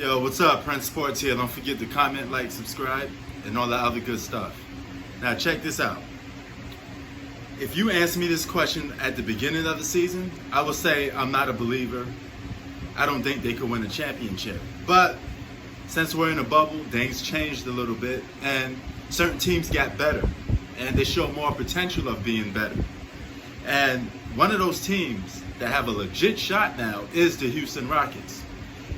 Yo, what's up? Prince Sports here. Don't forget to comment, like, subscribe, and all that other good stuff. Now, check this out. If you answer me this question at the beginning of the season, I will say I'm not a believer. I don't think they could win a championship. But since we're in a bubble, things changed a little bit, and certain teams got better, and they show more potential of being better. And one of those teams that have a legit shot now is the Houston Rockets.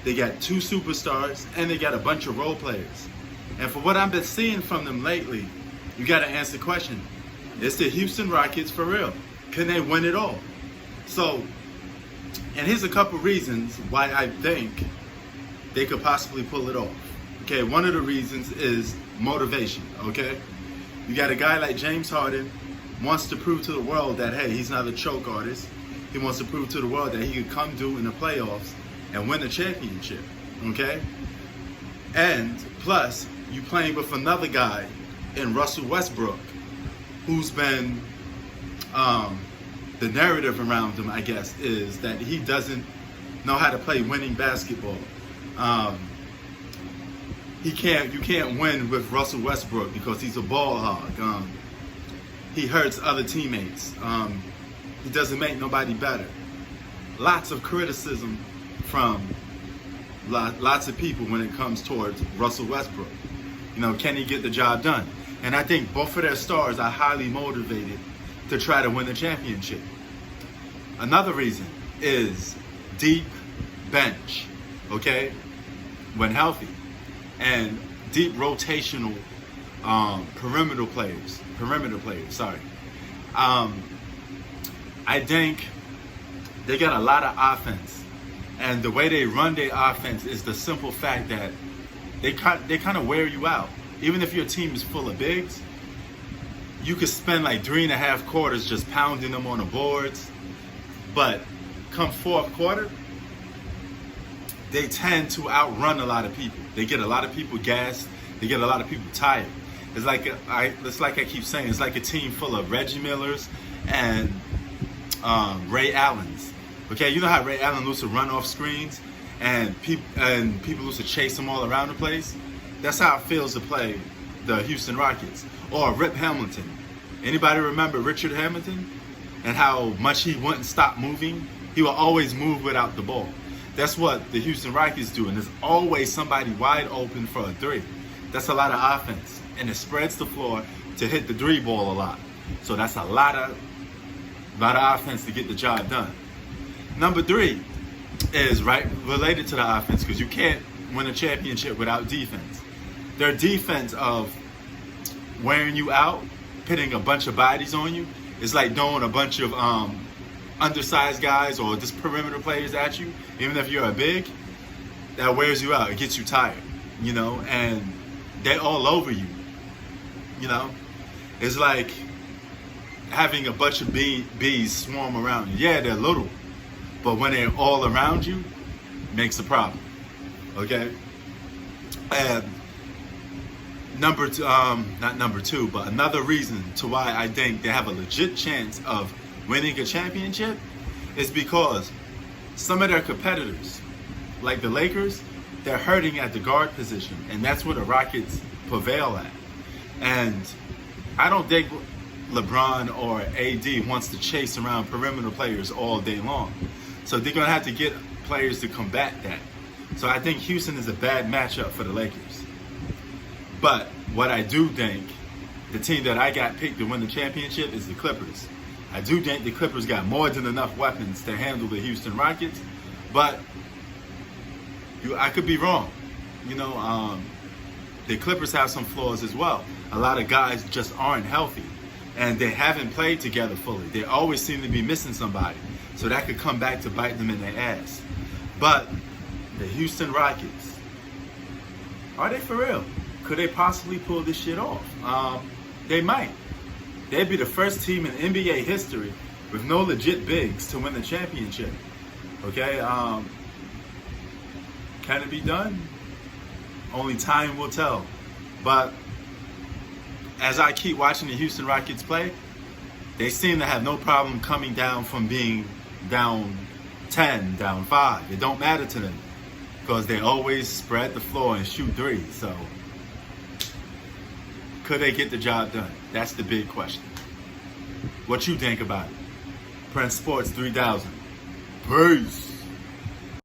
They got two superstars, and they got a bunch of role players. And for what I've been seeing from them lately, you got to answer the question, is the Houston Rockets for real? Can they win it all? So, and here's a couple reasons why I think they could possibly pull it off. Okay, one of the reasons is motivation, okay? You got a guy like James Harden, wants to prove to the world that, hey, he's not a choke artist. He wants to prove to the world that he could come do in the playoffs and win a championship, okay? And plus, you playing with another guy in Russell Westbrook, who's been, the narrative around him, I guess, is that he doesn't know how to play winning basketball. You can't win with Russell Westbrook because he's a ball hog. He hurts other teammates. He doesn't make nobody better. Lots of criticism from lots of people when it comes towards Russell Westbrook. You know, can he get the job done? And I think both of their stars are highly motivated to try to win the championship. Another reason is deep bench, okay, when healthy, and deep rotational perimeter players. I think they got a lot of offense, and the way they run their offense is the simple fact that they kind of wear you out. Even if your team is full of bigs, you could spend like 3.5 quarters just pounding them on the boards, but come fourth quarter, they tend to outrun a lot of people. They get a lot of people gassed. They get a lot of people tired. It's like I keep saying, it's like a team full of Reggie Millers and Ray Allens. Okay, you know how Ray Allen used to run off screens and people used to chase him all around the place? That's how it feels to play the Houston Rockets. Or Rip Hamilton. Anybody remember Richard Hamilton and how much he wouldn't stop moving? He will always move without the ball. That's what the Houston Rockets do, and there's always somebody wide open for a three. That's a lot of offense, and it spreads the floor to hit the three ball a lot. So that's a lot of offense to get the job done. Number 3 is right related to the offense, because you can't win a championship without defense. Their defense of wearing you out, pitting a bunch of bodies on you, is like throwing a bunch of undersized guys or just perimeter players at you, even if you're a big, that wears you out. It gets you tired, you know, and they're all over you, you know. It's like having a bunch of bees swarm around you. Yeah, they're little, but when they're all around you, it makes a problem, okay? And not number two, but another reason to why I think they have a legit chance of winning a championship is because some of their competitors, like the Lakers, they're hurting at the guard position, and that's where the Rockets prevail at. And I don't think LeBron or AD wants to chase around perimeter players all day long. So they're going to have to get players to combat that. So I think Houston is a bad matchup for the Lakers. But what I do think, the team that I got picked to win the championship is the Clippers. I do think the Clippers got more than enough weapons to handle the Houston Rockets, but I could be wrong. You know, the Clippers have some flaws as well. A lot of guys just aren't healthy, and they haven't played together fully. They always seem to be missing somebody, so that could come back to bite them in their ass. But the Houston Rockets, are they for real? Could they possibly pull this shit off? They might. They'd be the first team in NBA history with no legit bigs to win the championship. Okay? Can it be done? Only time will tell. But as I keep watching the Houston Rockets play, they seem to have no problem coming down from being down 10, down 5. It don't matter to them. because they always spread the floor and shoot threes. So, could they get the job done? That's the big question. What you think about it? Prince Sports 3000. Peace.